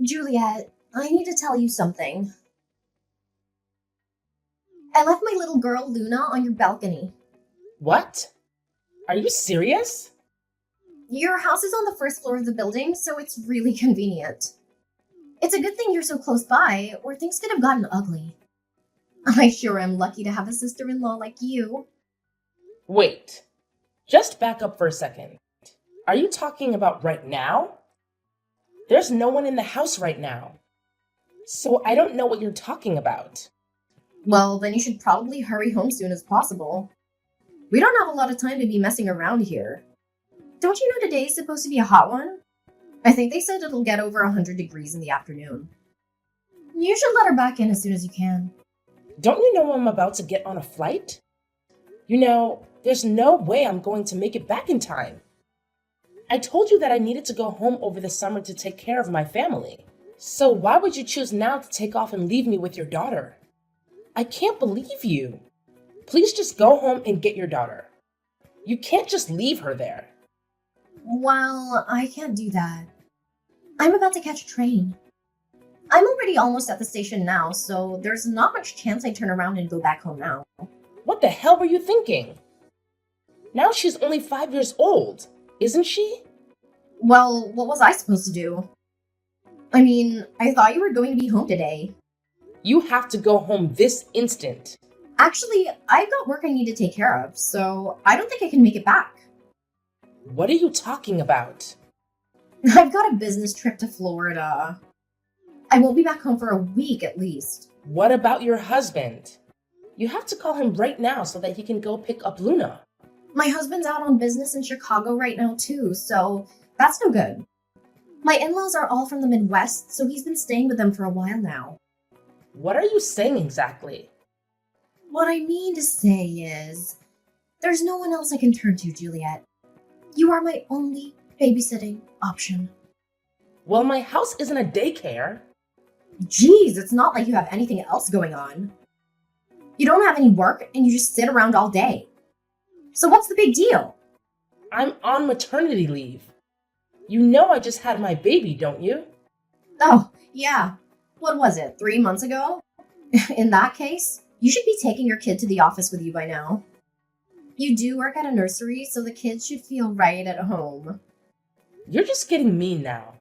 Juliet, I need to tell you something. I left my little girl Luna on your balcony. What? Are you serious? Your house is on the first floor of the building, so it's really convenient. It's a good thing you're so close by, or things could have gotten ugly. I sure am lucky to have a sister-in-law like you. Wait, just back up for a second. Are you talking about right now? There's no one in the house right now. So I don't know what you're talking about. Well, then you should probably hurry home soon as possible. We don't have a lot of time to be messing around here. Don't you know today is supposed to be a hot one? I think they said it'll get over 100 degrees in the afternoon. You should let her back in as soon as you can. Don't you know I'm about to get on a flight? There's no way I'm going to make it back in time. I told you that I needed to go home over the summer to take care of my family. So why would you choose now to take off and leave me with your daughter? I can't believe you. Please just go home and get your daughter. You can't just leave her there. Well, I can't do that. I'm about to catch a train. I'm already almost at the station now, so there's not much chance I turn around and go back home now. What the hell were you thinking? Now she's only 5 years old, isn't she? Well, what was I supposed to do? I mean, I thought you were going to be home today. You have to go home this instant. Actually, I've got work I need to take care of, so I don't think I can make it back. What are you talking about? I've got a business trip to Florida. I won't be back home for a week at least. What about your husband? You have to call him right now so that he can go pick up Luna. My husband's out on business in Chicago right now too, so that's no good. My in-laws are all from the Midwest, so he's been staying with them for a while now. What are you saying exactly? What I mean to say is, there's no one else I can turn to, Juliet. You are my only babysitting option. Well, my house isn't a daycare. Geez, it's not like you have anything else going on. You don't have any work and you just sit around all day. So what's the big deal? I'm on maternity leave. You know I just had my baby, don't you? Oh, yeah. What was it, 3 months ago? In that case, you should be taking your kid to the office with you by now. You do work at a nursery, so the kids should feel right at home. You're just getting mean now.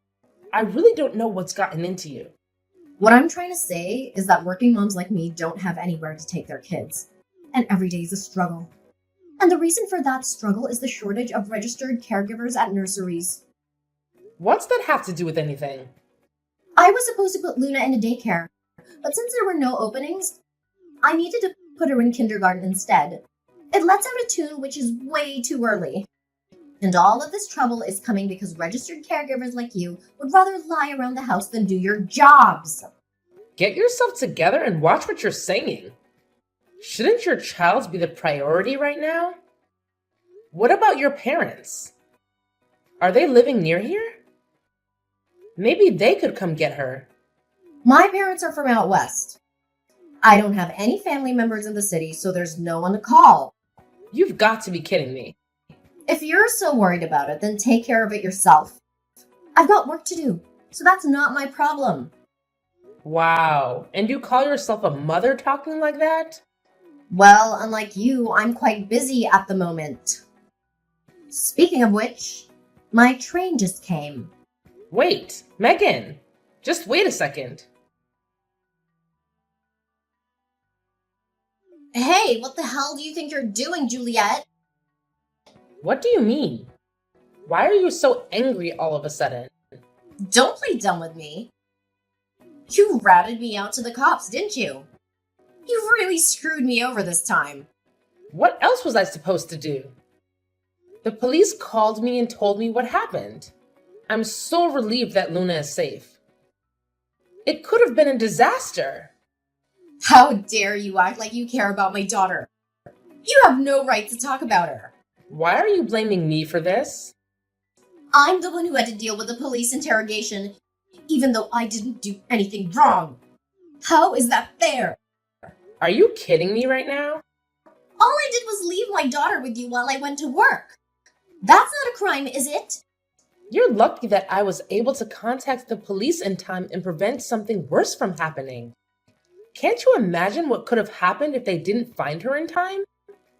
I really don't know what's gotten into you. What I'm trying to say is that working moms like me don't have anywhere to take their kids. And every day is a struggle. And the reason for that struggle is the shortage of registered caregivers at nurseries. What's that have to do with anything? I was supposed to put Luna in a daycare, but since there were no openings, I needed to put her in kindergarten instead. It lets out a tune which is way too early. And all of this trouble is coming because registered caregivers like you would rather lie around the house than do your jobs. Get yourself together and watch what you're saying. Shouldn't your child be the priority right now? What about your parents? Are they living near here? Maybe they could come get her. My parents are from out west. I don't have any family members in the city, so there's no one to call. You've got to be kidding me. If you're so worried about it, then take care of it yourself. I've got work to do, so that's not my problem. Wow, and you call yourself a mother talking like that? Well, unlike you, I'm quite busy at the moment. Speaking of which, my train just came. Wait, Megan, just wait a second. Hey, what the hell do you think you're doing, Juliet? What do you mean? Why are you so angry all of a sudden? Don't play dumb with me. You ratted me out to the cops, didn't you? You really screwed me over this time. What else was I supposed to do? The police called me and told me what happened. I'm so relieved that Luna is safe. It could have been a disaster. How dare you act like you care about my daughter? You have no right to talk about her. Why are you blaming me for this? I'm the one who had to deal with the police interrogation, even though I didn't do anything wrong. How is that fair? Are you kidding me right now? All I did was leave my daughter with you while I went to work. That's not a crime, is it? You're lucky that I was able to contact the police in time and prevent something worse from happening. Can't you imagine what could have happened if they didn't find her in time?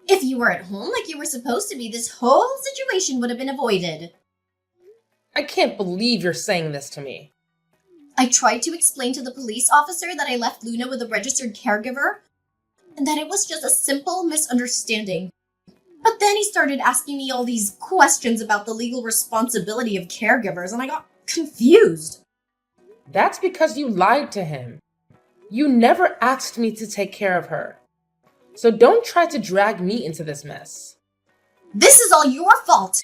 If you were at home like you were supposed to be, this whole situation would have been avoided. I can't believe you're saying this to me. I tried to explain to the police officer that I left Luna with a registered caregiver and that it was just a simple misunderstanding. But then he started asking me all these questions about the legal responsibility of caregivers, and I got confused. That's because you lied to him. You never asked me to take care of her. So don't try to drag me into this mess. This is all your fault.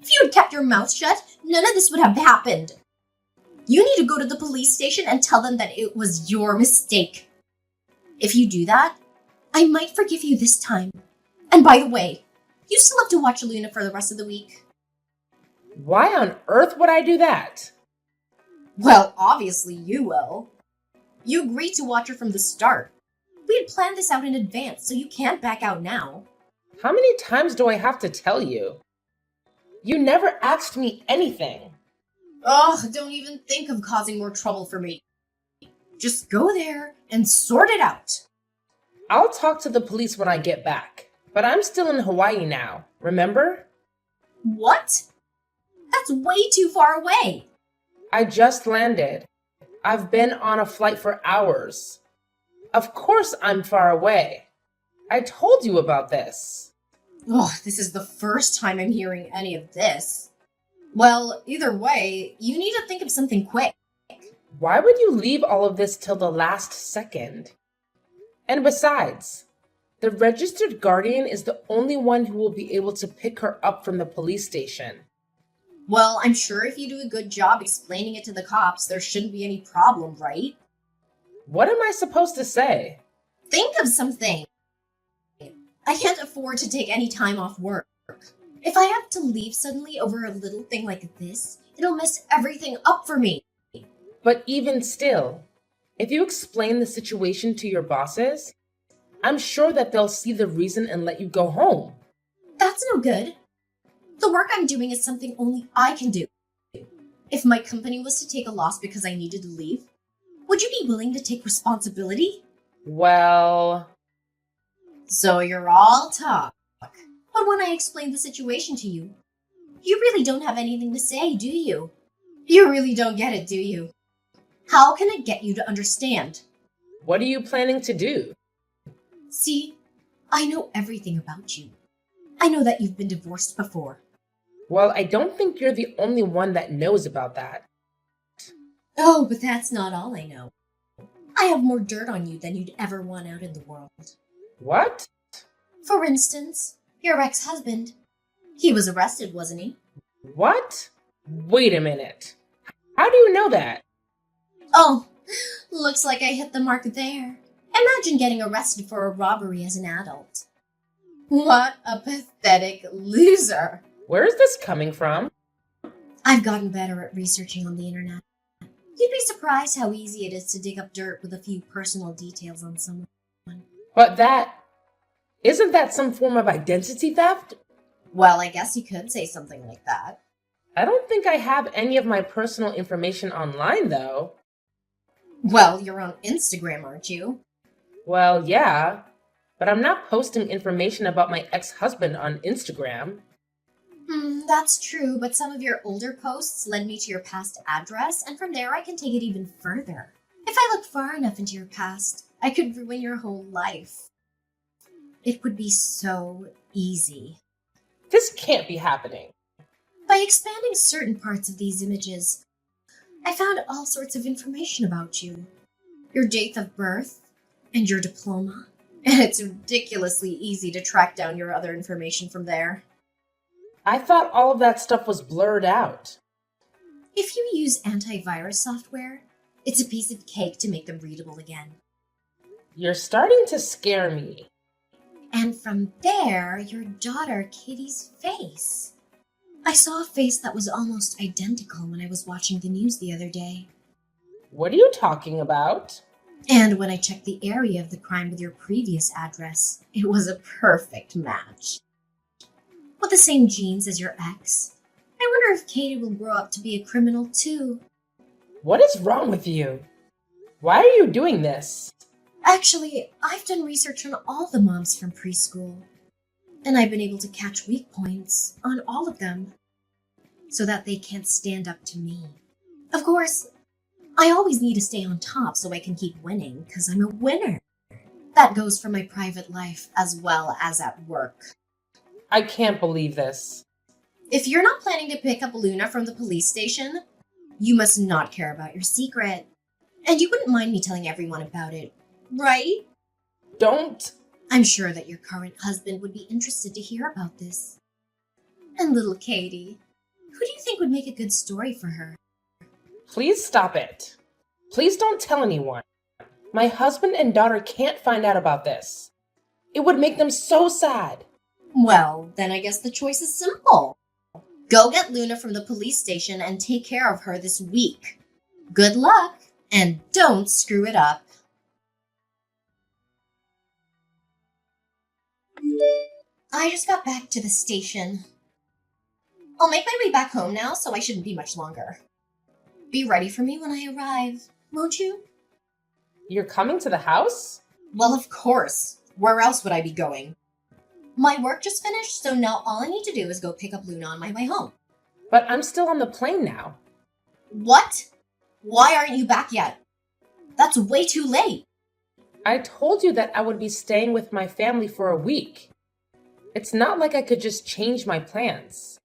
If you had kept your mouth shut, none of this would have happened. You need to go to the police station and tell them that it was your mistake. If you do that, I might forgive you this time. And by the way, you still have to watch Luna for the rest of the week. Why on earth would I do that? Well, obviously you will. You agreed to watch her from the start. We had planned this out in advance, so you can't back out now. How many times do I have to tell you? You never asked me anything. Ugh, don't even think of causing more trouble for me. Just go there and sort it out. I'll talk to the police when I get back. But I'm still in Hawaii now, remember? What? That's way too far away. I just landed. I've been on a flight for hours. Of course I'm far away. I told you about this. Ugh, this is the first time I'm hearing any of this. Well, either way, you need to think of something quick. Why would you leave all of this till the last second? And besides, the registered guardian is the only one who will be able to pick her up from the police station. Well, I'm sure if you do a good job explaining it to the cops, there shouldn't be any problem, right? What am I supposed to say? Think of something. I can't afford to take any time off work. If I have to leave suddenly over a little thing like this, it'll mess everything up for me. But even still, if you explain the situation to your bosses, I'm sure that they'll see the reason and let you go home. That's no good. The work I'm doing is something only I can do. If my company was to take a loss because I needed to leave, would you be willing to take responsibility? Well... So you're all talk. But when I explained the situation to you, you really don't have anything to say, do you? You really don't get it, do you? How can I get you to understand? What are you planning to do? See, I know everything about you. I know that you've been divorced before. Well, I don't think you're the only one that knows about that. Oh, but that's not all I know. I have more dirt on you than you'd ever want out in the world. What? For instance, your ex-husband. He was arrested, wasn't he? What? Wait a minute. How do you know that? Oh, looks like I hit the mark there. Imagine getting arrested for a robbery as an adult. What a pathetic loser. Where is this coming from? I've gotten better at researching on the internet. You'd be surprised how easy it is to dig up dirt with a few personal details on someone. But isn't that some form of identity theft? Well, I guess you could say something like that. I don't think I have any of my personal information online, though. Well, you're on Instagram, aren't you? Well, yeah, but I'm not posting information about my ex-husband on Instagram. That's true, but some of your older posts led me to your past address, and from there I can take it even further. If I look far enough into your past, I could ruin your whole life. It would be so easy. This can't be happening. By expanding certain parts of these images, I found all sorts of information about you. Your date of birth, and your diploma. And it's ridiculously easy to track down your other information from there. I thought all of that stuff was blurred out. If you use antivirus software, it's a piece of cake to make them readable again. You're starting to scare me. And from there, your daughter Kitty's face. I saw a face that was almost identical when I was watching the news the other day. What are you talking about? And when I checked the area of the crime with your previous address, it was a perfect match. With the same genes as your ex, I I wonder if Katie will grow up to be a criminal too. What is wrong with you? Why are you doing this? Actually, I've done research on all the moms from preschool, and I've been able to catch weak points on all of them so that they can't stand up to me. Of course, I always need to stay on top so I can keep winning because I'm a winner. That goes for my private life as well as at work. I can't believe this. If you're not planning to pick up Luna from the police station, you must not care about your secret. And you wouldn't mind me telling everyone about it, right? Don't. I'm sure that your current husband would be interested to hear about this. And little Katie, who do you think would make a good story for her? Please stop it. Please don't tell anyone. My husband and daughter can't find out about this. It would make them so sad. Well, then I guess the choice is simple. Go get Luna from the police station and take care of her this week. Good luck, and don't screw it up. I just got back to the station. I'll make my way back home now, so I shouldn't be much longer. Be ready for me when I arrive, won't you? You're coming to the house? Well, of course. Where else would I be going? My work just finished, so now all I need to do is go pick up Luna on my way home. But I'm still on the plane now. What? Why aren't you back yet? That's way too late. I told you that I would be staying with my family for a week. It's not like I could just change my plans.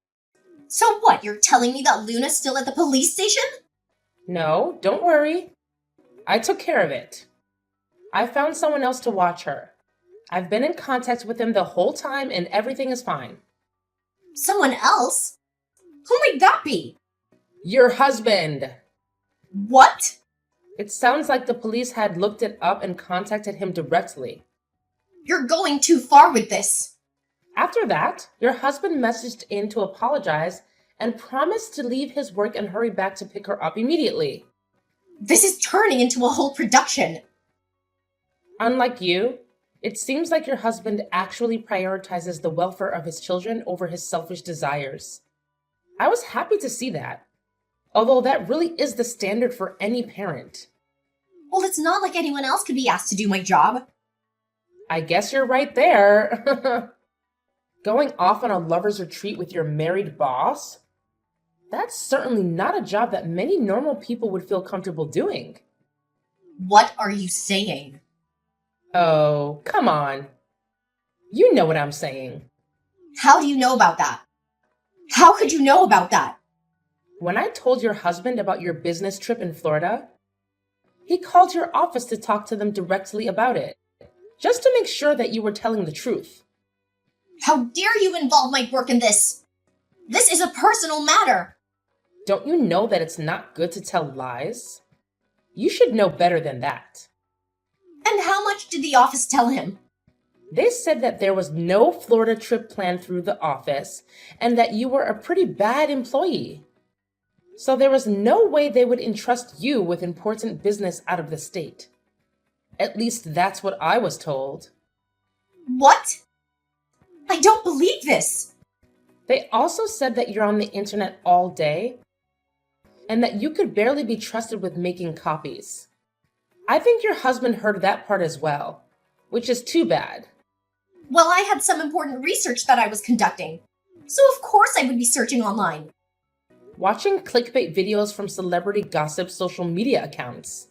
So what, you're telling me that Luna's still at the police station? No, don't worry. I took care of it. I found someone else to watch her. I've been in contact with him the whole time and everything is fine. Someone else? Who might that be? Your husband! What? It sounds like the police had looked it up and contacted him directly. You're going too far with this. After that, your husband messaged in to apologize and promised to leave his work and hurry back to pick her up immediately. This is turning into a whole production. Unlike you, it seems like your husband actually prioritizes the welfare of his children over his selfish desires. I was happy to see that, although that really is the standard for any parent. Well, it's not like anyone else could be asked to do my job. I guess you're right there. Going off on a lover's retreat with your married boss? That's certainly not a job that many normal people would feel comfortable doing. What are you saying? Oh, come on. You know what I'm saying. How do you know about that? How could you know about that? When I told your husband about your business trip in Florida, he called your office to talk to them directly about it, just to make sure that you were telling the truth. How dare you involve my work in this? This is a personal matter. Don't you know that it's not good to tell lies? You should know better than that. And how much did the office tell him? They said that there was no Florida trip planned through the office and that you were a pretty bad employee. So there was no way they would entrust you with important business out of the state. At least that's what I was told. What? I don't believe this. They also said that you're on the internet all day and that you could barely be trusted with making copies. I think your husband heard that part as well, which is too bad. Well, I had some important research that I was conducting, so of course I would be searching online. Watching clickbait videos from celebrity gossip social media accounts.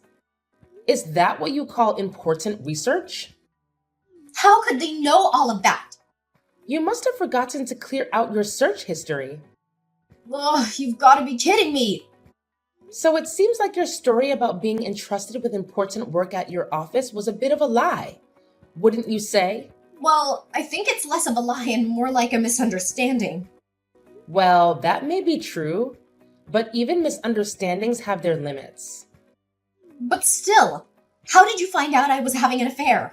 Is that what you call important research? How could they know all of that? You must have forgotten to clear out your search history. Ugh, you've got to be kidding me. So it seems like your story about being entrusted with important work at your office was a bit of a lie, wouldn't you say? Well, I think it's less of a lie and more like a misunderstanding. Well, that may be true, but even misunderstandings have their limits. But still, how did you find out I was having an affair?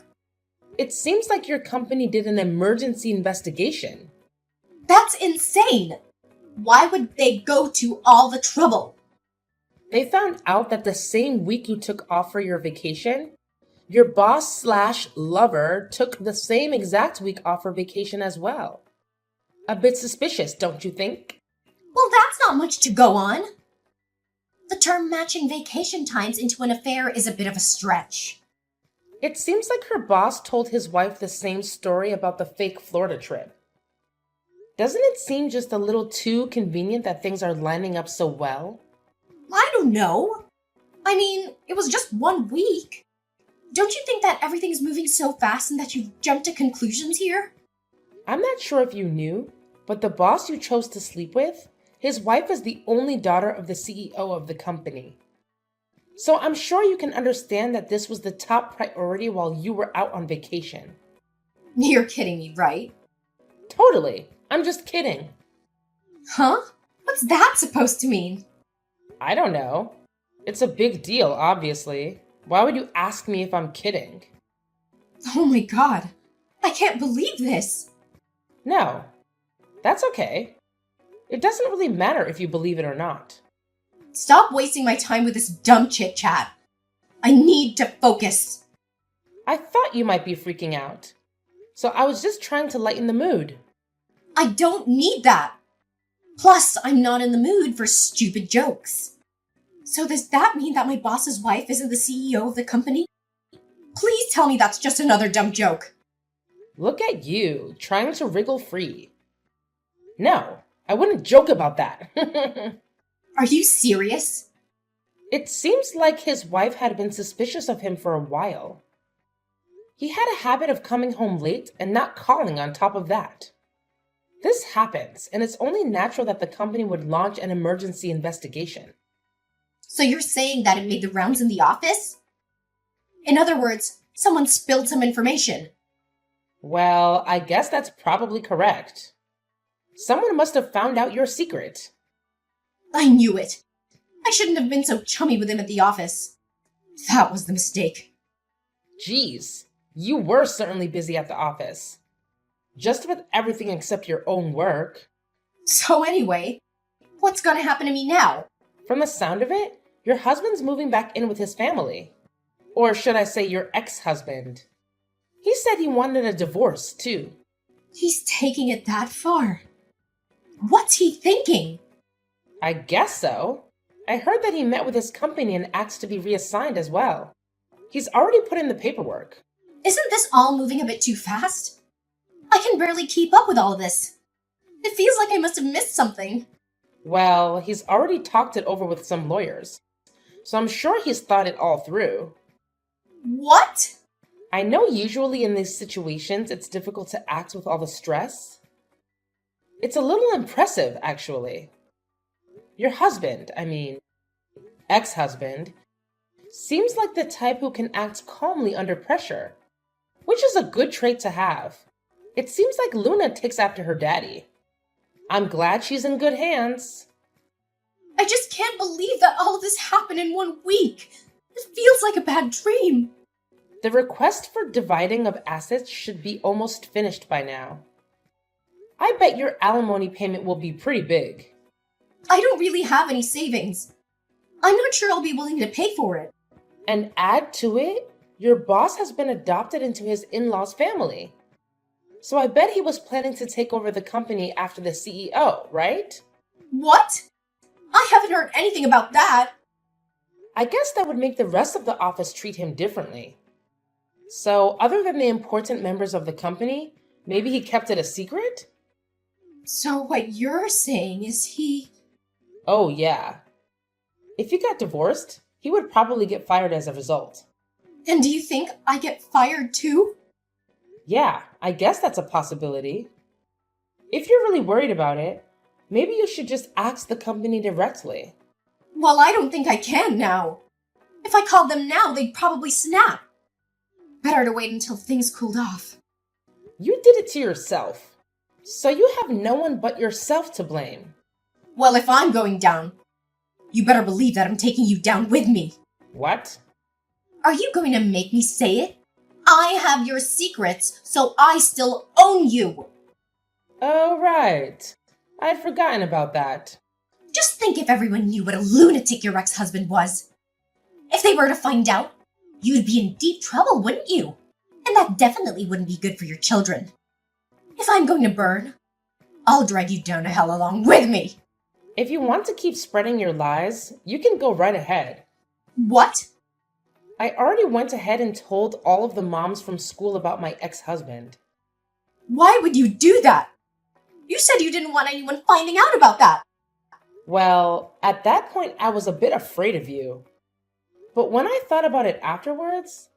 It seems like your company did an emergency investigation. That's insane! Why would they go to all the trouble? They found out that the same week you took off for your vacation, your boss/lover took the same exact week off for vacation as well. A bit suspicious, don't you think? Well, that's not much to go on. The term matching vacation times into an affair is a bit of a stretch. It seems like her boss told his wife the same story about the fake Florida trip. Doesn't it seem just a little too convenient that things are lining up so well? I don't know. I mean, it was just 1 week. Don't you think that everything's moving so fast and that you've jumped to conclusions here? I'm not sure if you knew, but the boss you chose to sleep with, his wife is the only daughter of the CEO of the company. So I'm sure you can understand that this was the top priority while you were out on vacation. You're kidding me, right? Totally. I'm just kidding. Huh? What's that supposed to mean? I don't know. It's a big deal, obviously. Why would you ask me if I'm kidding? Oh my god. I can't believe this. No. That's okay. It doesn't really matter if you believe it or not. Stop wasting my time with this dumb chit-chat. I need to focus. I thought you might be freaking out. So I was just trying to lighten the mood. I don't need that. Plus, I'm not in the mood for stupid jokes. So does that mean that my boss's wife isn't the CEO of the company? Please tell me that's just another dumb joke. Look at you, trying to wriggle free. No, I wouldn't joke about that. Are you serious? It seems like his wife had been suspicious of him for a while. He had a habit of coming home late and not calling on top of that. This happens, and it's only natural that the company would launch an emergency investigation. So you're saying that it made the rounds in the office? In other words, someone spilled some information. Well, I guess that's probably correct. Someone must have found out your secret. I knew it. I shouldn't have been so chummy with him at the office. That was the mistake. Geez, you were certainly busy at the office. Just with everything except your own work. So anyway, what's gonna happen to me now? From the sound of it, your husband's moving back in with his family. Or should I say your ex-husband. He said he wanted a divorce, too. He's taking it that far. What's he thinking? I guess so. I heard that he met with his company and asked to be reassigned as well. He's already put in the paperwork. Isn't this all moving a bit too fast? I can barely keep up with all of this. It feels like I must have missed something. Well, he's already talked it over with some lawyers, so I'm sure he's thought it all through. What? I know usually in these situations it's difficult to act with all the stress. It's a little impressive, actually. Your husband, ex-husband, seems like the type who can act calmly under pressure, which is a good trait to have. It seems like Luna takes after her daddy. I'm glad she's in good hands. I just can't believe that all of this happened in 1 week. It feels like a bad dream. The request for dividing of assets should be almost finished by now. I bet your alimony payment will be pretty big. I don't really have any savings. I'm not sure I'll be willing to pay for it. And add to it, your boss has been adopted into his in-laws' family. So I bet he was planning to take over the company after the CEO, right? What? I haven't heard anything about that. I guess that would make the rest of the office treat him differently. So, other than the important members of the company, maybe he kept it a secret? So what you're saying is he... Oh, yeah. If he got divorced, he would probably get fired as a result. And do you think I get fired too? Yeah, I guess that's a possibility. If you're really worried about it, maybe you should just ask the company directly. Well, I don't think I can now. If I called them now, they'd probably snap. Better to wait until things cooled off. You did it to yourself. So you have no one but yourself to blame. Well, if I'm going down, you better believe that I'm taking you down with me. What? Are you going to make me say it? I have your secrets, so I still own you. Oh, right. I'd forgotten about that. Just think if everyone knew what a lunatic your ex-husband was. If they were to find out, you'd be in deep trouble, wouldn't you? And that definitely wouldn't be good for your children. If I'm going to burn, I'll drag you down to hell along with me. If you want to keep spreading your lies, you can go right ahead. What? I already went ahead and told all of the moms from school about my ex-husband. Why would you do that? You said you didn't want anyone finding out about that. Well, at that point, I was a bit afraid of you. But when I thought about it afterwards,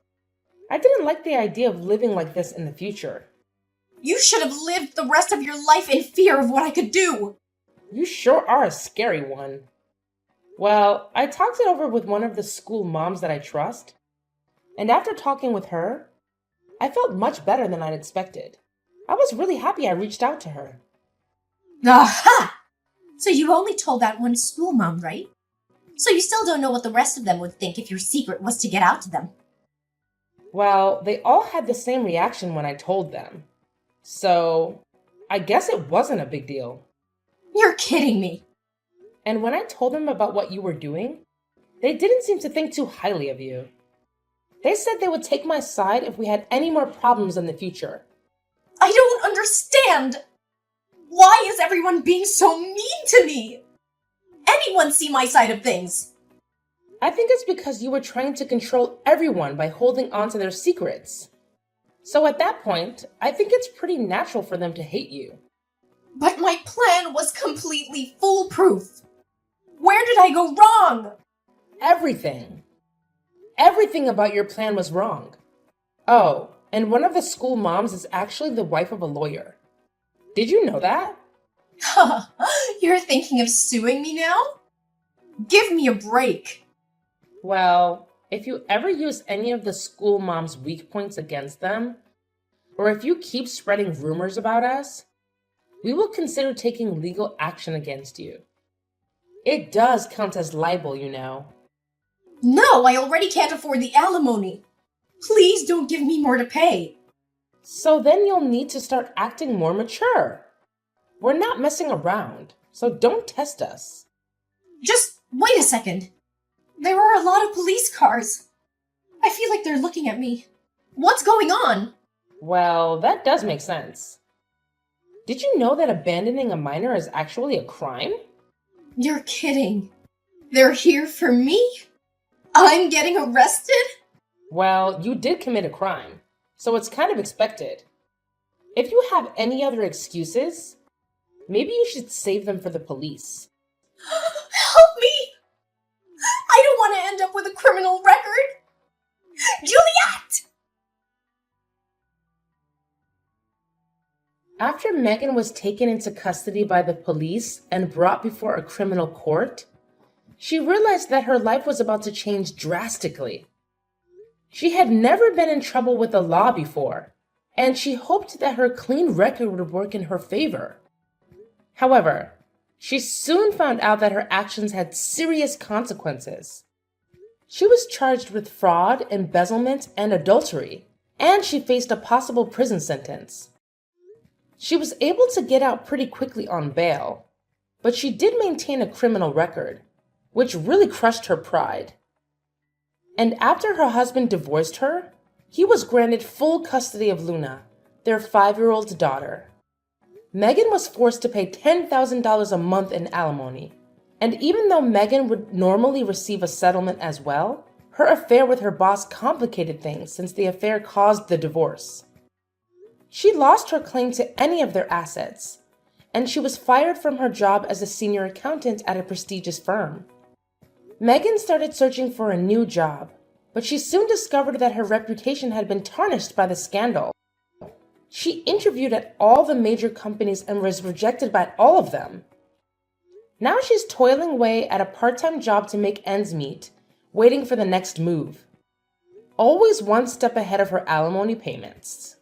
I didn't like the idea of living like this in the future. You should have lived the rest of your life in fear of what I could do. You sure are a scary one. Well, I talked it over with one of the school moms that I trust, and after talking with her, I felt much better than I'd expected. I was really happy I reached out to her. Aha! So you only told that one school mom, right? So you still don't know what the rest of them would think if your secret was to get out to them. Well, they all had the same reaction when I told them. So, I guess it wasn't a big deal. You're kidding me. And when I told them about what you were doing, they didn't seem to think too highly of you. They said they would take my side if we had any more problems in the future. I don't understand. Why is everyone being so mean to me? Anyone see my side of things? I think it's because you were trying to control everyone by holding on to their secrets. So at that point, I think it's pretty natural for them to hate you. But my plan was completely foolproof. Where did I go wrong? Everything. Everything about your plan was wrong. Oh, and one of the school moms is actually the wife of a lawyer. Did you know that? You're thinking of suing me now? Give me a break. Well, if you ever use any of the school moms' weak points against them, or if you keep spreading rumors about us, we will consider taking legal action against you. It does count as libel, you know. No, I already can't afford the alimony. Please don't give me more to pay. So then you'll need to start acting more mature. We're not messing around, so don't test us. Just wait a second. There are a lot of police cars. I feel like they're looking at me. What's going on? Well, that does make sense. Did you know that abandoning a minor is actually a crime? You're kidding. They're here for me? I'm getting arrested? Well, you did commit a crime, so it's kind of expected. If you have any other excuses, maybe you should save them for the police. Help me! I don't want to end up with a criminal record! Juliet! After Megan was taken into custody by the police and brought before a criminal court, she realized that her life was about to change drastically. She had never been in trouble with the law before, and she hoped that her clean record would work in her favor. However, she soon found out that her actions had serious consequences. She was charged with fraud, embezzlement, and adultery, and she faced a possible prison sentence. She was able to get out pretty quickly on bail, but she did maintain a criminal record, which really crushed her pride. And after her husband divorced her, he was granted full custody of Luna, their 5-year-old daughter. Megan was forced to pay $10,000 a month in alimony, and even though Megan would normally receive a settlement as well, her affair with her boss complicated things since the affair caused the divorce. She lost her claim to any of their assets, and she was fired from her job as a senior accountant at a prestigious firm. Megan started searching for a new job, but she soon discovered that her reputation had been tarnished by the scandal. She interviewed at all the major companies and was rejected by all of them. Now she's toiling away at a part-time job to make ends meet, waiting for the next move. Always one step ahead of her alimony payments.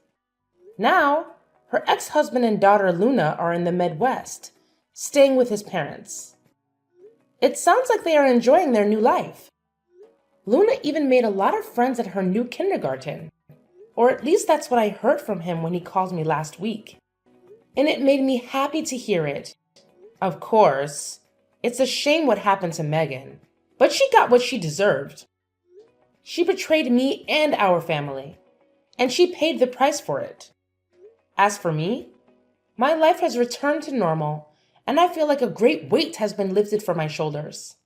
Now, her ex-husband and daughter Luna are in the Midwest, staying with his parents. It sounds like they are enjoying their new life. Luna even made a lot of friends at her new kindergarten. Or at least that's what I heard from him when he called me last week. And it made me happy to hear it. Of course, it's a shame what happened to Megan, but she got what she deserved. She betrayed me and our family, and she paid the price for it. As for me, my life has returned to normal, and I feel like a great weight has been lifted from my shoulders.